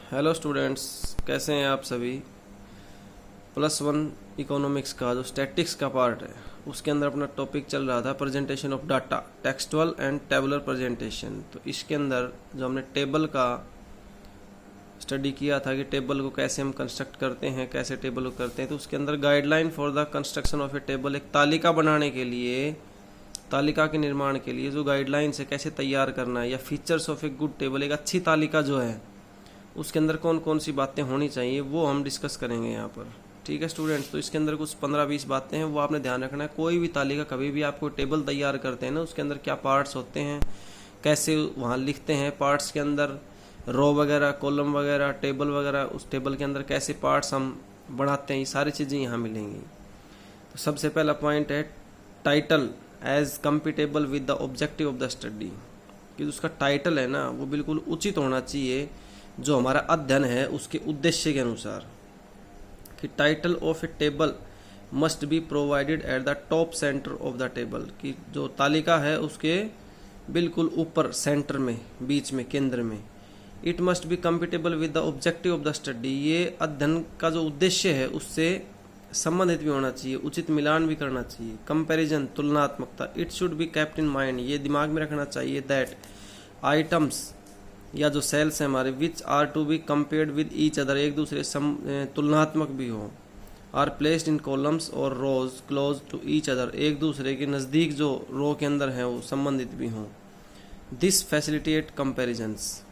Hello students, कैसे हैं आप सभी। +1 इकोनॉमिक्स का जो स्टैटिक्स का पार्ट है उसके अंदर अपना टॉपिक चल रहा था presentation of data, textual and tabular presentation. तो इसके अंदर जो हमने टेबल का स्टडी किया था कि टेबल को कैसे हम कंस्ट्रक्ट करते हैं, कैसे टेबल को करते हैं, तो उसके अंदर guideline for the construction of A table, एक तालिका बनाने के लिए, तालिका के निर्माण के लिए जो गाइडलाइंस है कैसे तैयार करना है, या features of a good table, एक अच्छी तालिका जो है उसके अंदर कौन कौन सी बातें होनी चाहिए वो हम डिस्कस करेंगे यहाँ पर। ठीक है स्टूडेंट्स, तो इसके अंदर कुछ 15-20 बातें हैं वो आपने ध्यान रखना है। कोई भी तालिका, कभी भी आप कोई टेबल तैयार करते हैं ना, उसके अंदर क्या पार्ट्स होते हैं, कैसे वहाँ लिखते हैं पार्ट्स के अंदर, रो वगैरह, कॉलम वगैरह, टेबल वगैरह, उस टेबल के अंदर कैसे पार्ट्स हम बनाते हैं, ये सारी चीज़ें यहाँ मिलेंगी। तो सबसे पहला पॉइंट है title as compatible with the objective of the study, कि उसका टाइटल है ना वो बिल्कुल उचित होना चाहिए जो हमारा अध्ययन है उसके उद्देश्य के अनुसार। कि title of A table must be provided eight the top centre of the table, कि जो तालिका है उसके बिल्कुल ऊपर, सेंटर में, बीच में, केंद्र में। It must be compatible with the objective of the study, ये अध्ययन का जो उद्देश्य है उससे संबंधित भी होना चाहिए, उचित मिलान भी करना चाहिए। कंपैरिजन, तुलनात्मकता। It should be kept in mind, ये दिमाग में रखना चाहिए दैट आइटम्स या जो सेल्स हैं हमारे, which are to be compared with each other, एक दूसरे तुलनात्मक भी हो, आर प्लेस्ड इन कॉलम्स और रोज क्लोज टू ईच अदर, एक दूसरे के नज़दीक जो रो के अंदर हैं वो संबंधित भी हों। This facilitate comparisons.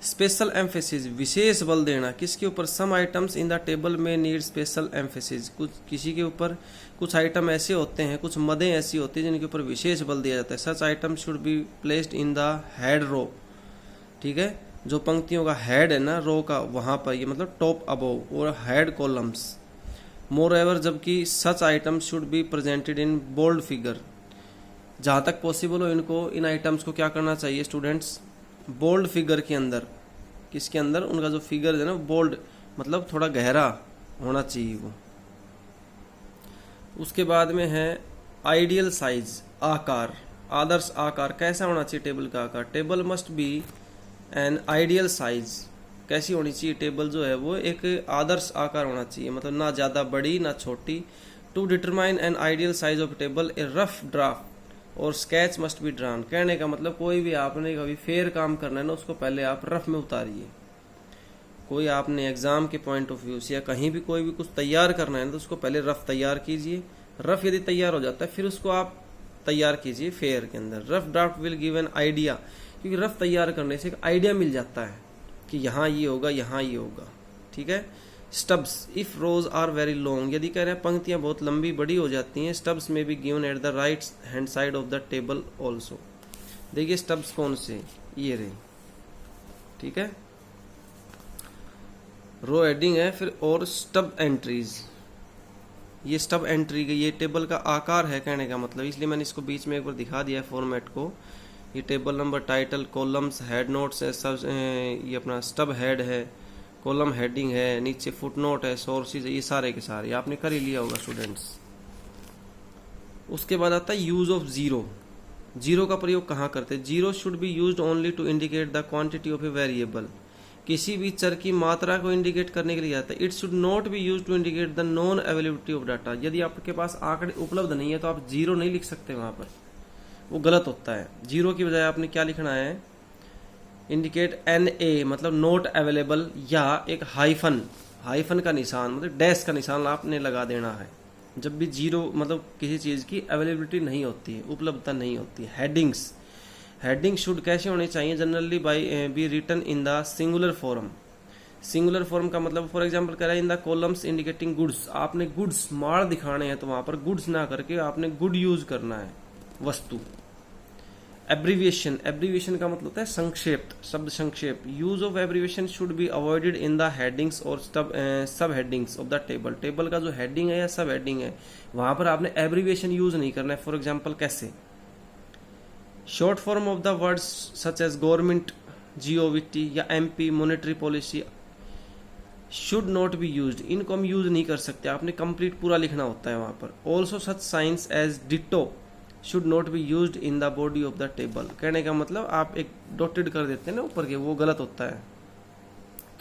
Special emphasis, विशेष बल देना, किसके ऊपर? Some items in the table में नीड स्पेशल एम्फेसिस, कुछ किसी के ऊपर कुछ आइटम ऐसे होते हैं, कुछ मदें ऐसी होती हैं जिनके ऊपर विशेष बल दिया जाता है। Such item should be placed in the head row, ठीक है, जो पंक्तियों का हेड है ना रो का, वहां पर, ये मतलब टॉप अबोव, और हेड कॉलम्स। मोर एवर, जबकि such item should be presented in bold figure, जहां तक पॉसिबल हो इनको, इन आइटम्स को क्या करना चाहिए स्टूडेंट्स, बोल्ड फिगर के अंदर। किसके अंदर? उनका जो फिगर है ना बोल्ड, मतलब थोड़ा गहरा होना चाहिए वो। उसके बाद में है आइडियल साइज, आकार, आदर्श आकार। कैसा होना चाहिए टेबल का आकार? Table must be N ideal size, कैसी होनी चाहिए टेबल जो है वो एक आदर्श आकार होना चाहिए, मतलब ना ज़्यादा बड़ी ना छोटी। To determine an ideal size of table a rough draft और स्केच मस्ट बी ड्रान। कहने का मतलब कोई भी आपने कभी फेयर काम करना है ना, उसको पहले आप रफ में उतारिए। कोई आपने एग्जाम के पॉइंट ऑफ व्यू से या कहीं भी कोई भी कुछ तैयार करना है तो उसको पहले रफ तैयार कीजिए। रफ यदि तैयार हो जाता है फिर उसको आप तैयार कीजिए फेयर के अंदर। Rough draft will give an idea, क्योंकि रफ तैयार करने से एक आइडिया मिल जाता है कि यहाँ ये होगा, यहाँ ये होगा। ठीक है। Stubs, if rows are very long, यदि कह रहे हैं पंक्तियां बहुत लंबी बड़ी हो जाती हैं, स्टब्स में be given at the right hand side of the table also. देखिए स्टब्स कौन से, ये रहे, ठीक है, रो हेडिंग है, फिर और स्टब एंट्रीज, ये स्टब एंट्री के ये टेबल का आकार है कहने का मतलब, इसलिए मैंने इसको बीच में एक बार दिखा दिया है फॉर्मेट को। ये table number, title, columns, head notes है सब, ये अपना स्टब हेड है, कॉलम हेडिंग है, नीचे फुट नोट है, सोर्सेज है, ये सारे के सारे आपने कर ही लिया होगा स्टूडेंट्स। उसके बाद आता है यूज ऑफ जीरो। जीरो का प्रयोग कहाँ करते हैं? Zero should be used only to indicate the quantity of a variable, किसी भी चर की मात्रा को इंडिकेट करने के लिए जाता है। It should not be used to indicate the non availability of data, यदि आपके पास आंकड़े उपलब्ध नहीं है तो आप जीरो नहीं लिख सकते वहां पर, वो गलत होता है। जीरो की बजाय आपने क्या लिखना है? इंडिकेट NA, मतलब नोट अवेलेबल, या एक हाइफन, हाइफन का निशान मतलब डैश का निशान आपने लगा देना है जब भी जीरो मतलब किसी चीज की अवेलेबिलिटी नहीं होती है, उपलब्धता नहीं होती है। हेडिंग्स, हेडिंग शुड कैसे होने चाहिए? Generally by be written in the singular form. Singular form का मतलब फॉर एग्जांपल कह रहा है in the columns indicating goods, आपने गुड्स माल दिखाने हैं तो वहां पर गुड्स ना करके आपने गुड यूज करना है, वस्तु। एब्रीविएशन, एब्रीविएशन का मतलब होता है संक्षेप, शब्द संक्षेप। Use of abbreviation should be avoided in the headings और सब headings of the table. Table का जो हेडिंग है या सब हेडिंग है वहां पर आपने एब्रीविएशन यूज नहीं करना है। फॉर एग्जांपल कैसे? Short form of the words such as government, GOVT या MP, monetary policy should not be used, इनको हम यूज नहीं कर सकते, आपने कंप्लीट पूरा लिखना होता है वहां पर। Also such signs as ditto should not be used in the body of the table. कहने का मतलब आप एक डॉटेड कर देते हैं ना ऊपर के, वो गलत होता है।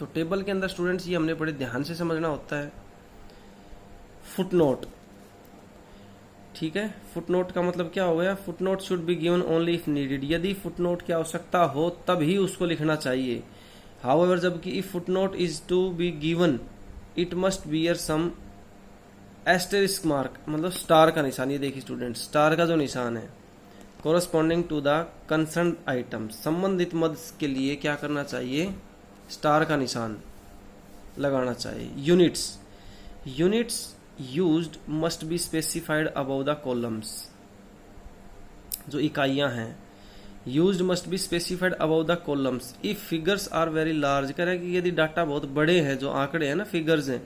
तो टेबल के अंदर स्टूडेंट्स ये हमने बड़े ध्यान से समझना होता है। फुटनोट, ठीक है, फुटनोट का मतलब क्या हो गया? Footnote should be given only if needed, यदि फुटनोट की आवश्यकता हो तब ही उसको लिखना चाहिए। हाउएवर, जबकि if footnote is to be given it must bear some asterisk mark, मतलब स्टार का निशान। ये देखिए स्टूडेंट, स्टार का जो निशान है corresponding to the concern item, संबंधित मद के लिए क्या करना चाहिए? स्टार का निशान लगाना चाहिए। Units used must be specified above the columns, जो इकाइयां हैं used must be specified above the columns if figures are very large. कह रहा है कि यदि डाटा बहुत बड़े हैं, जो आंकड़े हैं ना, फिगर्स हैं,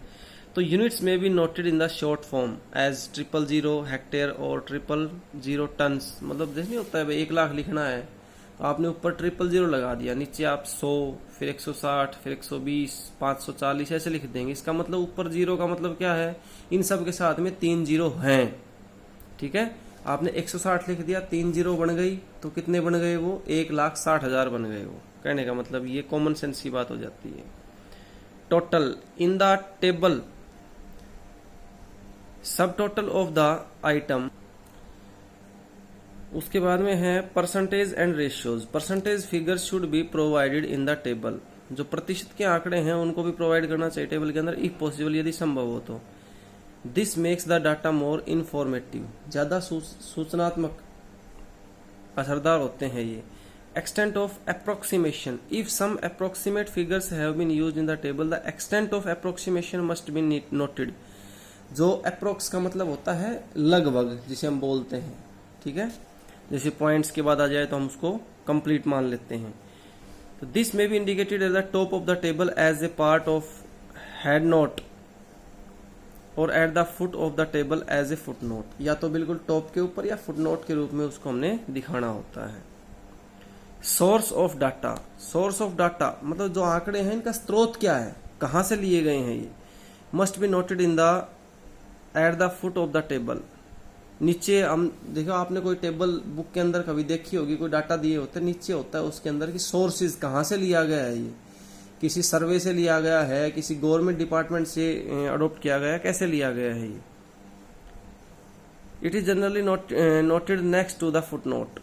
तो यूनिट्स में be noted in the short form as 000 hectare और 000 टन्स। मतलब जैसे नहीं होता है भाई 1 लाख लिखना है तो आपने ऊपर 000 लगा दिया, नीचे आप 100, फिर 160, फिर 120, 540 ऐसे लिख देंगे। इसका मतलब ऊपर 0 का मतलब क्या है? इन सब के साथ में 3 0 हैं, ठीक है। आपने 160 लिख दिया, 3 0 बन गई, तो कितने बन गए वो? 1,60,000 बन गए वो। कहने का मतलब ये कॉमन सेंस की बात हो जाती है। टोटल इन द टेबल, सब टोटल ऑफ द आइटम। उसके बाद में है percentage and ratios. Percentage figures should be provided in the table, जो प्रतिशत के आंकड़े हैं उनको भी प्रोवाइड करना चाहिए टेबल के अंदर, इफ पॉसिबल, यदि संभव हो तो। This makes the data more informative, ज्यादा सूचनात्मक असरदार होते हैं ये। Extent of approximation, if some approximate figures have been used in the table the extent of approximation must be noted. जो अप्रोक्स का मतलब होता है लगभग, जिसे हम बोलते हैं, ठीक है। जैसे पॉइंट्स के बाद आ जाए तो हम उसको कंप्लीट मान लेते हैं। तो दिस में be indicated at the top of the table as a part of head note और at the foot of the table as a foot note, या तो बिल्कुल टॉप के ऊपर या फुट नोट के रूप में उसको हमने दिखाना होता है। Source of data, source of data मतलब जो आंकड़े हैं इनका स्रोत क्या है, कहां से लिए गए हैं ये। Must be noted in the eight the foot of the table, नीचे हम देखो, आपने कोई टेबल बुक के अंदर कभी देखी होगी, कोई डाटा दिए होते हैं, नीचे होता है उसके अंदर की सोर्सेज कहाँ से लिया गया है, ये किसी सर्वे से लिया गया है, किसी गवर्नमेंट डिपार्टमेंट से अडॉप्ट किया गया है, कैसे लिया गया है ये। It is generally noted next to the footnote.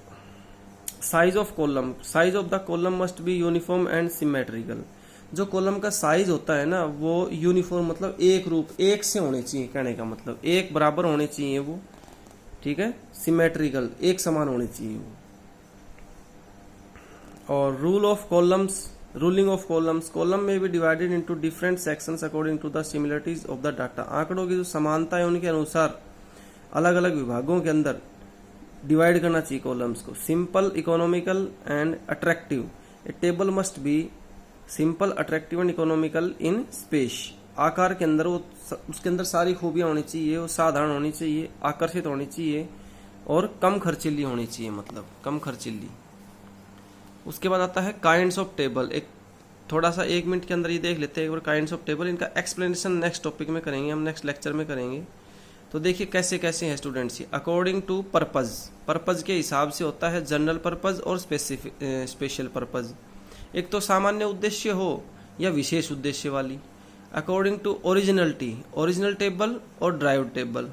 Size of column, size of the column must be uniform and symmetrical. जो कॉलम का साइज होता है ना वो यूनिफॉर्म मतलब एक रूप, एक से होने चाहिए, कहने का मतलब एक बराबर होने चाहिए वो, ठीक है। सिमेट्रिकल, एक समान होने चाहिए वो। और rule of columns, ruling of columns, column में भी divided into different sections according to the similarities of the data. आंकड़ों की जो समानता है उनके अनुसार अलग अलग विभागों के अंदर डिवाइड करना चाहिए कॉलम्स को। Simple, economical and attractive. A table must be simple, attractive and economical in space. आकार के अंदर वो उसके अंदर सारी खूबियां होनी चाहिए, वो साधारण होनी चाहिए, आकर्षित होनी चाहिए और कम खर्चीली होनी चाहिए, मतलब कम खर्चीली। उसके बाद आता है काइंड्स ऑफ टेबल। एक थोड़ा सा 1 मिनट के अंदर ये देख लेते हैं एक बार काइंड्स ऑफ टेबल। इनका एक्सप्लेनेशन नेक्स्ट टॉपिक में करेंगे, हम नेक्स्ट लेक्चर में करेंगे। तो देखिए कैसे कैसे हैं स्टूडेंट्स ये। अकॉर्डिंग टू पर्पज, पर्पज के हिसाब से होता है जनरल पर्पज और स्पेशल पर्पज। एक तो सामान्य उद्देश्य हो या विशेष उद्देश्य वाली। According to originality, original table और ड्राइव टेबल,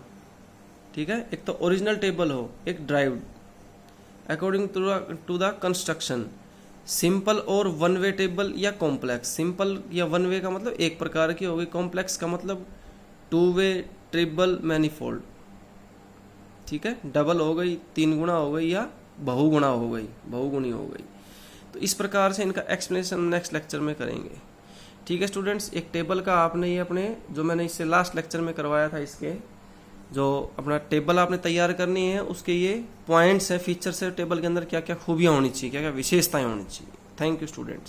ठीक है। एक तो ओरिजिनल टेबल हो, एक derived. According to the construction, simple और वन वे टेबल या कॉम्प्लेक्स। सिंपल या वन वे का मतलब एक प्रकार की हो गई, कॉम्प्लेक्स का मतलब 2 वे, ट्रिपल, मैनीफोल्ड, ठीक है। डबल हो गई, 3 गुना हो गई या बहुगुणा हो गई, बहुगुणी हो गई। तो इस प्रकार से इनका एक्सप्लेनेशन नेक्स्ट लेक्चर में करेंगे, ठीक है स्टूडेंट्स। एक टेबल का आपने ये अपने जो मैंने इससे लास्ट लेक्चर में करवाया था, इसके जो अपना टेबल आपने तैयार करनी है उसके ये पॉइंट्स है, फीचर्स है टेबल के अंदर, क्या क्या खूबियां होनी चाहिए, क्या क्या विशेषताएं होनी चाहिए। Thank you students.